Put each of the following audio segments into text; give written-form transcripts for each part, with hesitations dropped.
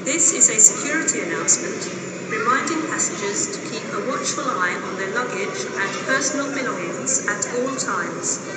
This is a security announcement reminding passengers to keep a watchful eye on their luggage and personal belongings at all times.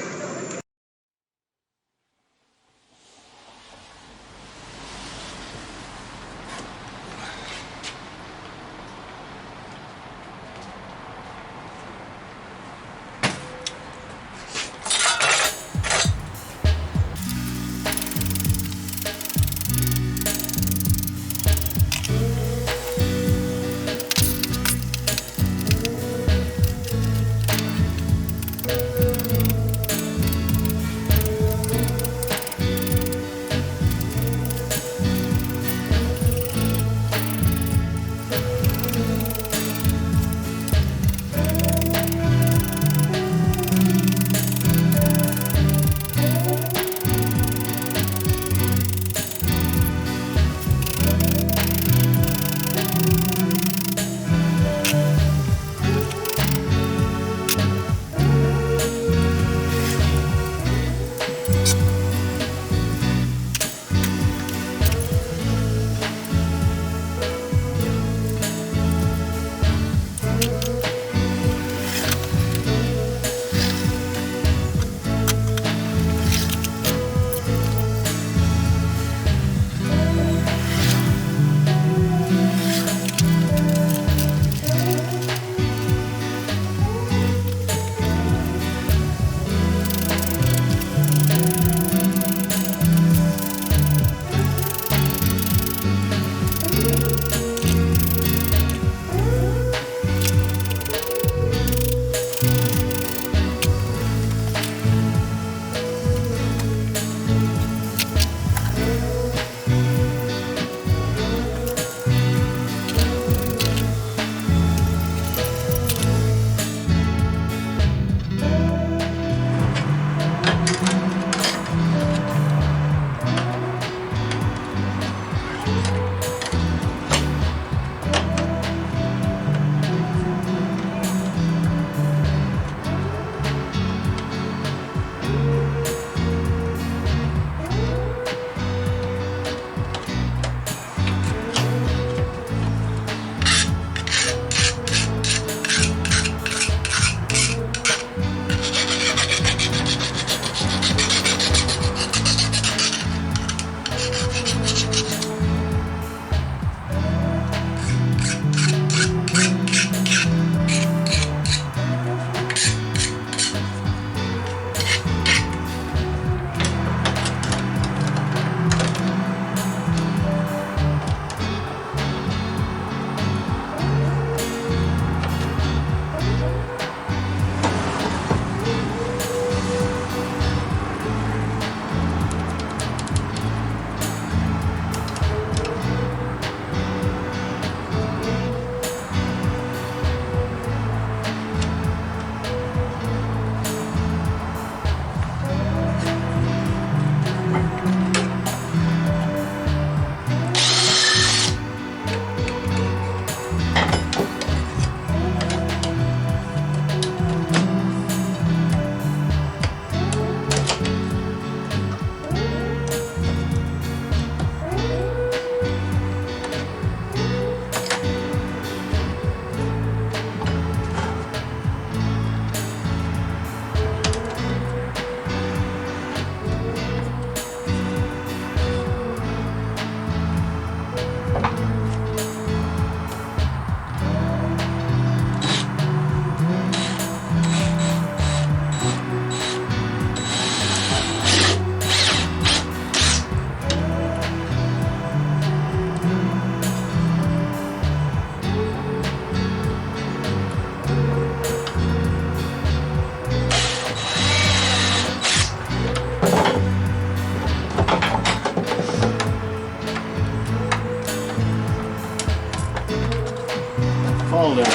Fall down.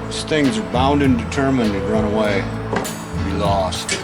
These things are bound and determined to run away, be lost.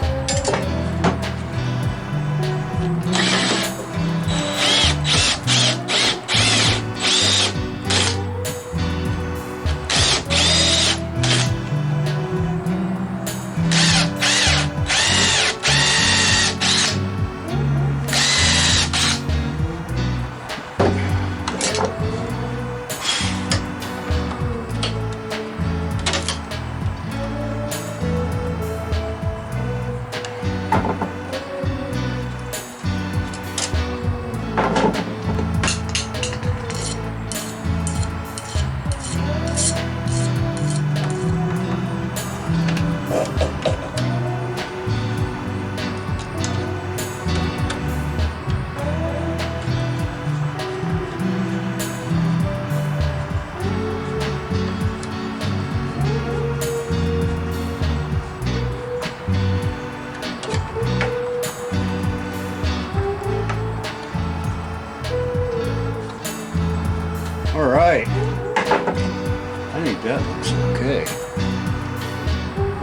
All right. I think that looks okay.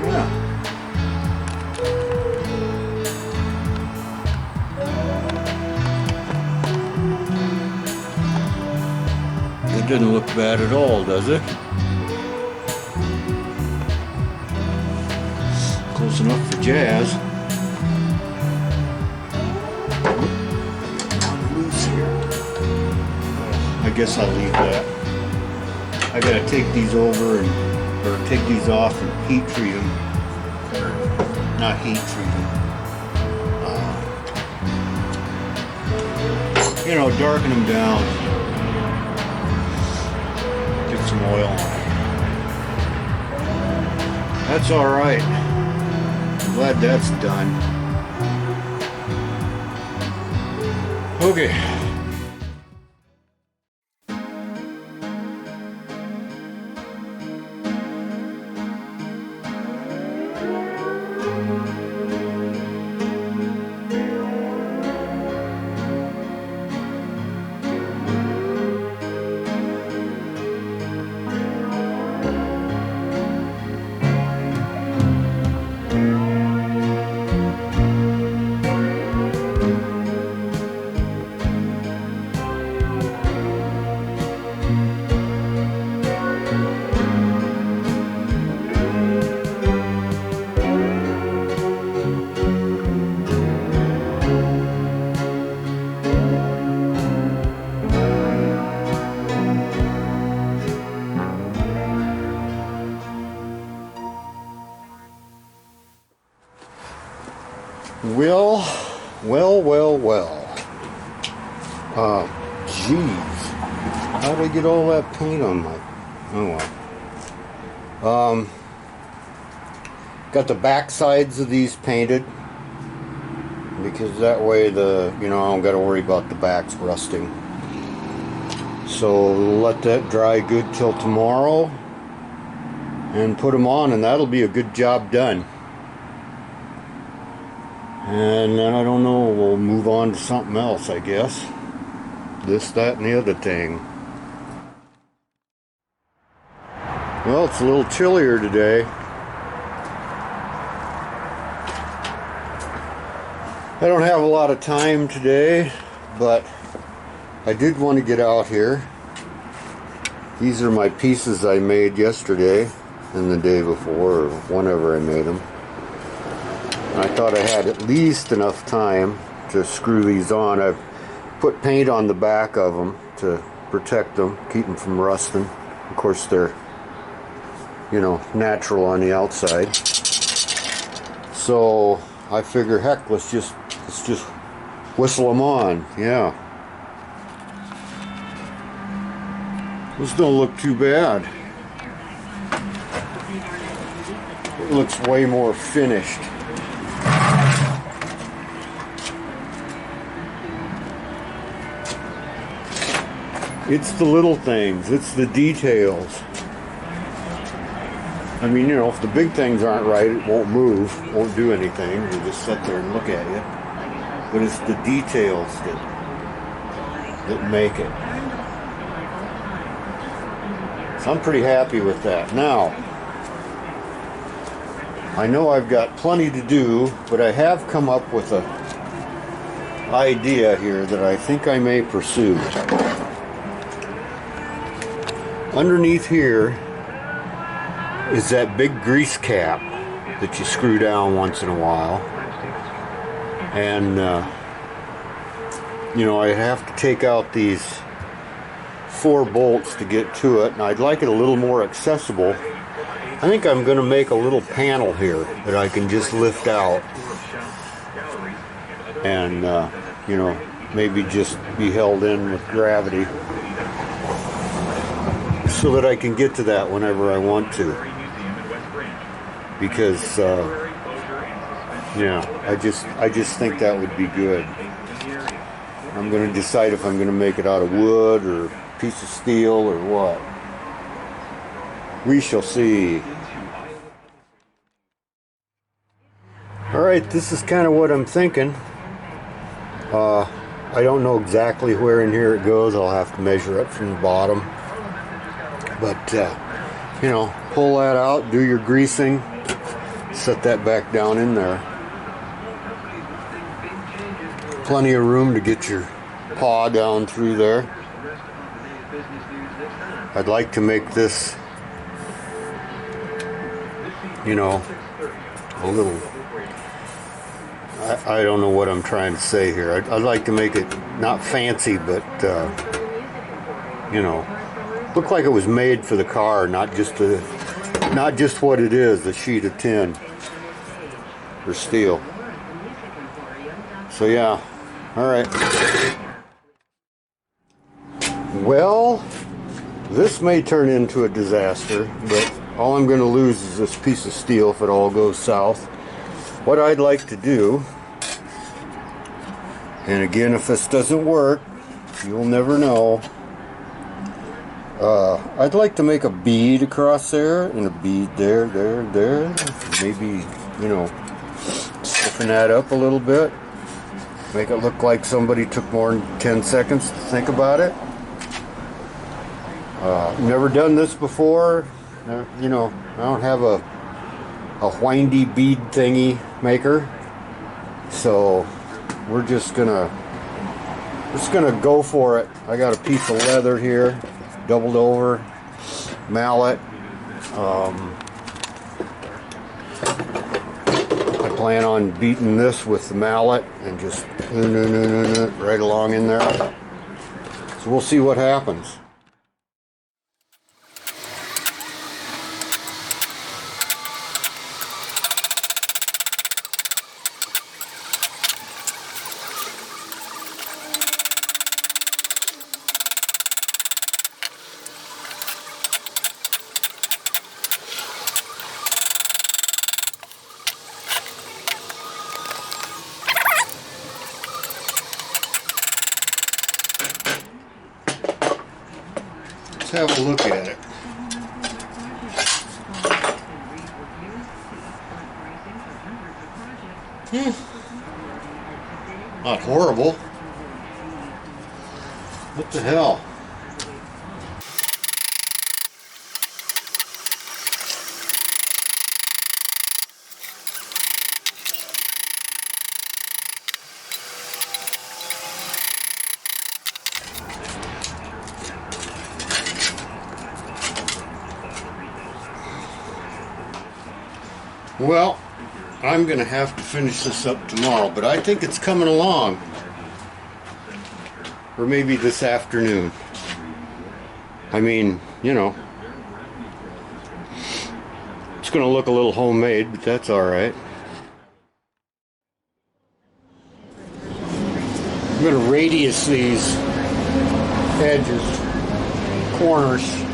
Yeah. It didn't look bad at all, does it? Close enough for jazz. Loose here. I guess I'll leave that. I gotta take these over or take these off and heat treat them. Not heat treat them. You know, darken them down. Get some oil on it. That's all right. I'm glad that's done. Okay. Well. Geez. How did I get all that paint on my... Oh well. Got the back sides of these painted. Because that way I don't got to worry about the backs rusting. So let that dry good till tomorrow. And put them on, and that'll be a good job done. And then I don't know, we'll move on to something else, I guess. This, that, and the other thing. Well, it's a little chillier today. I don't have a lot of time today, but I did want to get out here. These are my pieces I made yesterday and the day before, or whenever I made them. I thought I had at least enough time to screw these on. I've put paint on the back of them to protect them, keep them from rusting. Of course, they're, natural on the outside. So I figure, heck, let's just whistle them on. Yeah. This don't look too bad. It looks way more finished. It's the little things, it's the details. I mean, if the big things aren't right, it won't move, won't do anything. You just sit there and look at it. But it's the details that make it. So I'm pretty happy with that. Now, I know I've got plenty to do, but I have come up with an idea here that I think I may pursue. Underneath here is that big grease cap that you screw down once in a while. And, I'd have to take out these 4 bolts to get to it, and I'd like it a little more accessible. I think I'm going to make a little panel here that I can just lift out and, maybe just be held in with gravity, so that I can get to that whenever I want to. Because, I just think that would be good. I'm going to decide if I'm going to make it out of wood or a piece of steel or what. We shall see. Alright, this is kind of what I'm thinking. I don't know exactly where in here it goes. I'll have to measure up from the bottom. But, you know, pull that out, do your greasing, set that back down in there. Plenty of room to get your paw down through there. I'd like to make this, you know, a little, I don't know what I'm trying to say here. I'd like to make it not fancy, but, you know, look like it was made for the car, not just what it is, a sheet of tin or steel. So yeah, all right. Well, this may turn into a disaster, but all I'm going to lose is this piece of steel if it all goes south. What I'd like to do, and again, if this doesn't work, you'll never know. I'd like to make a bead across there and a bead there. Maybe, you know, stiffen that up a little bit. Make it look like somebody took more than 10 seconds to think about it. Never done this before. You know, I don't have a windy bead thingy maker. So we're just gonna go for it. I got a piece of leather here, doubled over, mallet. I plan on beating this with the mallet and just right along in there. So we'll see what happens. Let's have a look at it. Not horrible. What the hell? Well, I'm going to have to finish this up tomorrow, but I think it's coming along. Or maybe this afternoon. I mean, you know, it's going to look a little homemade, but that's all right. I'm going to radius these edges, corners.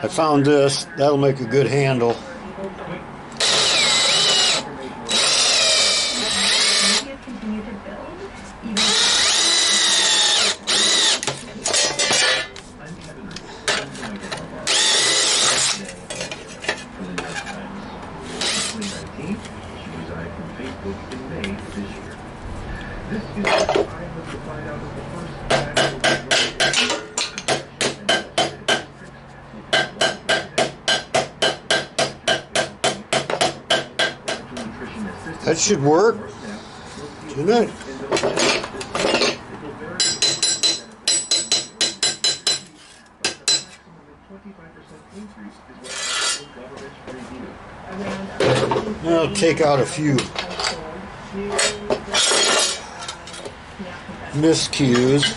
I found this. That'll make a good handle. That should work, shouldn't it? Now I'll take out a few miscues.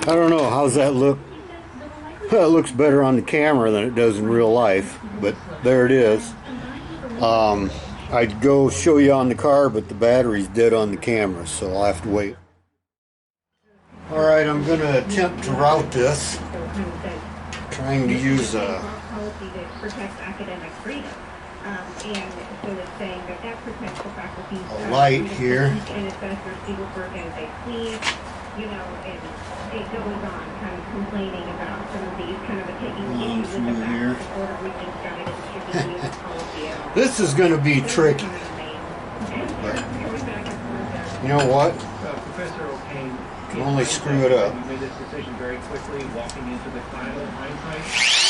I don't know, how's that look? Well, it looks better on the camera than it does in real life, but there it is. I'd go show you on the car, but the battery's dead on the camera, so I'll have to wait. Alright, I'm going to attempt to route this. Trying to use a light here. It goes on kind of complaining about some of these kind of taking issue with the fact that the Board of Regents started distributing this policy. This is going to be tricky. But you know what? Professor O'Kane can only screw it up. You made this decision very quickly, walking into the final in hindsight.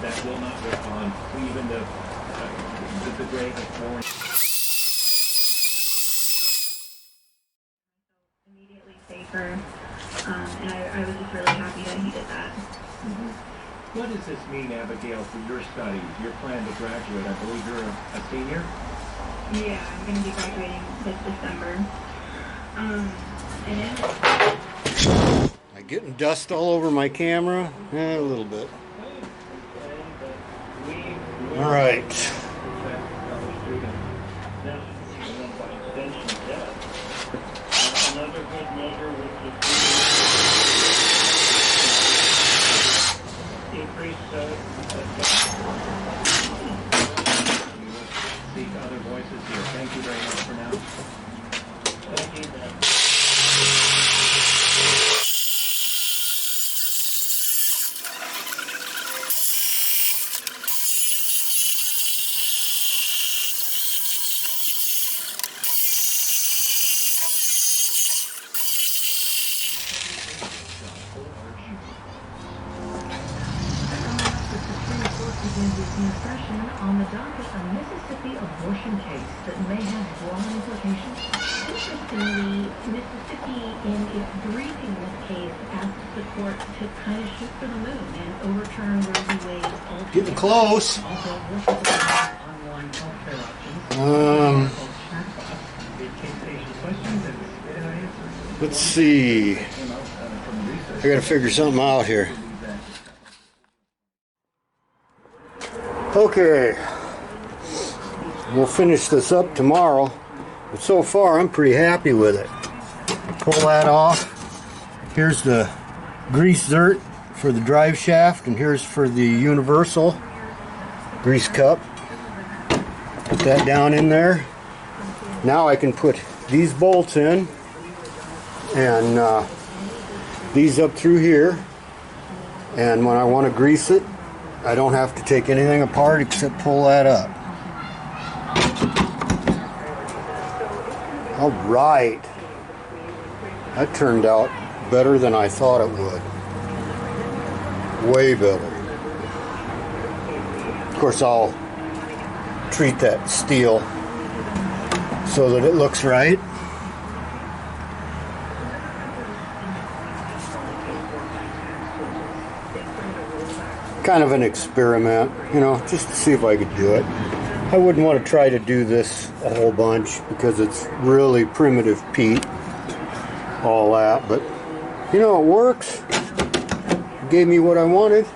That will not respond to even the grave of foreign. Immediately safer, and I was just really happy that he did that. What does this mean, Abigail, for your studies, your plan to graduate? I believe you're a senior? Yeah, I'm going to be graduating this December. Am I getting dust all over my camera? A little bit. All right. Seek other voices here. Thank you very much for now. Thank you. Begins its new session on the docket a Mississippi abortion case that may have broad implications. Interestingly, Mississippi, in its briefing this case, asked the court to kind of shoot for the moon and overturn Roe v. Wade. Getting close. Also, online healthcare options. Let's see. I gotta figure something out here. Okay, we'll finish this up tomorrow, but so far I'm pretty happy with it. Pull that off. Here's the grease zert for the drive shaft, and here's for the universal grease cup. Put that down in there. Now I can put these bolts in, and these up through here, and when I want to grease it, I don't have to take anything apart except pull that up. All right. That turned out better than I thought it would. Way better. Of course, I'll treat that steel so that it looks right. Kind of an experiment, you know, just to see if I could do it. I wouldn't want to try to do this a whole bunch because it's really primitive peat, all that, but you know, it works. It gave me what I wanted.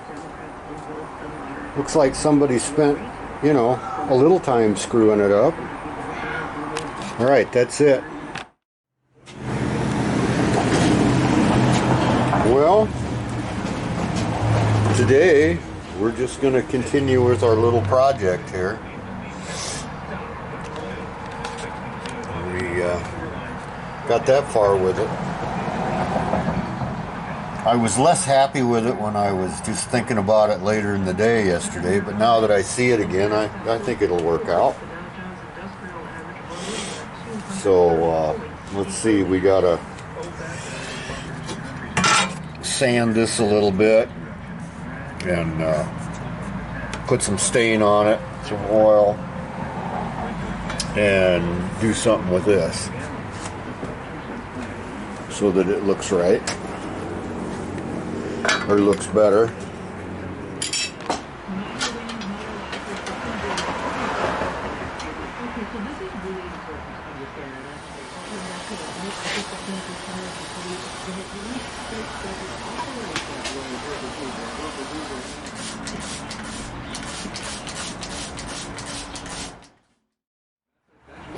Looks like somebody spent, you know, a little time screwing it up. All right, that's it. Well, today, we're just going to continue with our little project here. We got that far with it. I was less happy with it when I was just thinking about it later in the day yesterday, but now that I see it again, I think it'll work out. So, let's see, we gotta sand this a little bit and put some stain on it, some oil, and do something with this so that it looks right or looks better.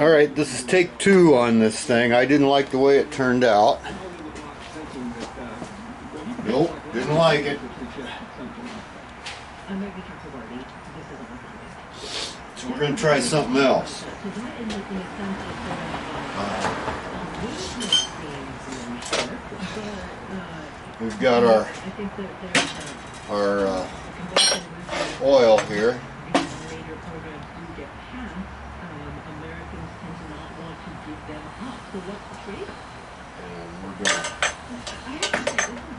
Alright, this is take 2 on this thing. I didn't like the way it turned out. Nope, didn't like it. So we're going to try something else. We've got our oil here.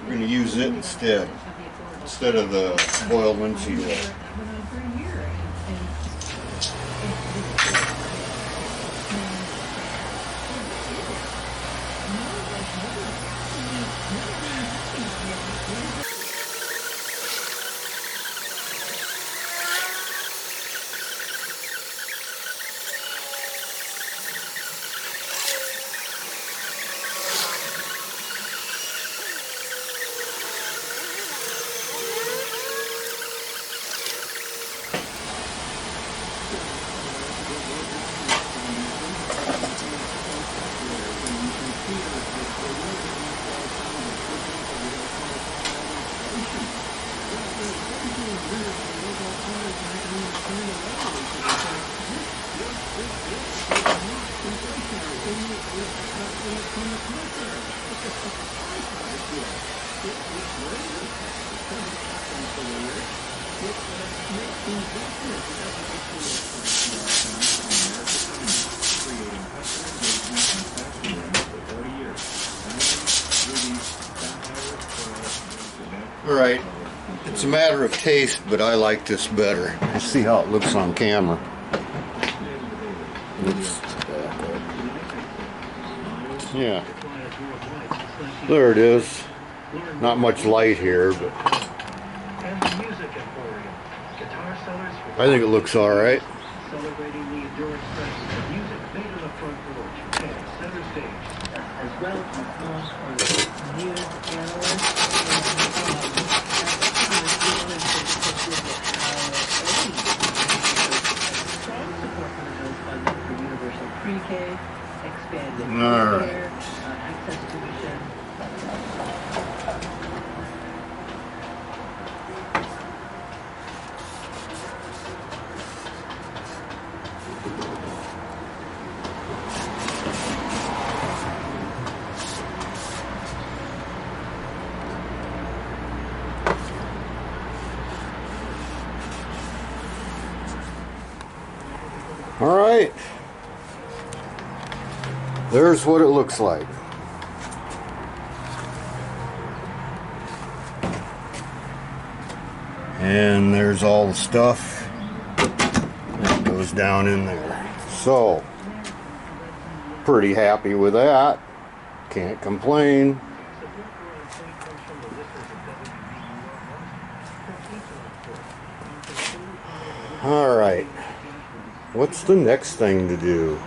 We're going to use it instead of the oiled linseed oil. Alright, it's a matter of taste, but I like this better. You see how it looks on camera. Yeah. There it is. Not much light here, but I think it looks alright. Celebrating the enduring presence of music made on the front porch and center stage, as well as news analysts pre-K, expanded care, access tuition. All right. There's what it looks like. And there's all the stuff that goes down in there. So, pretty happy with that. Can't complain. All right. What's the next thing to do?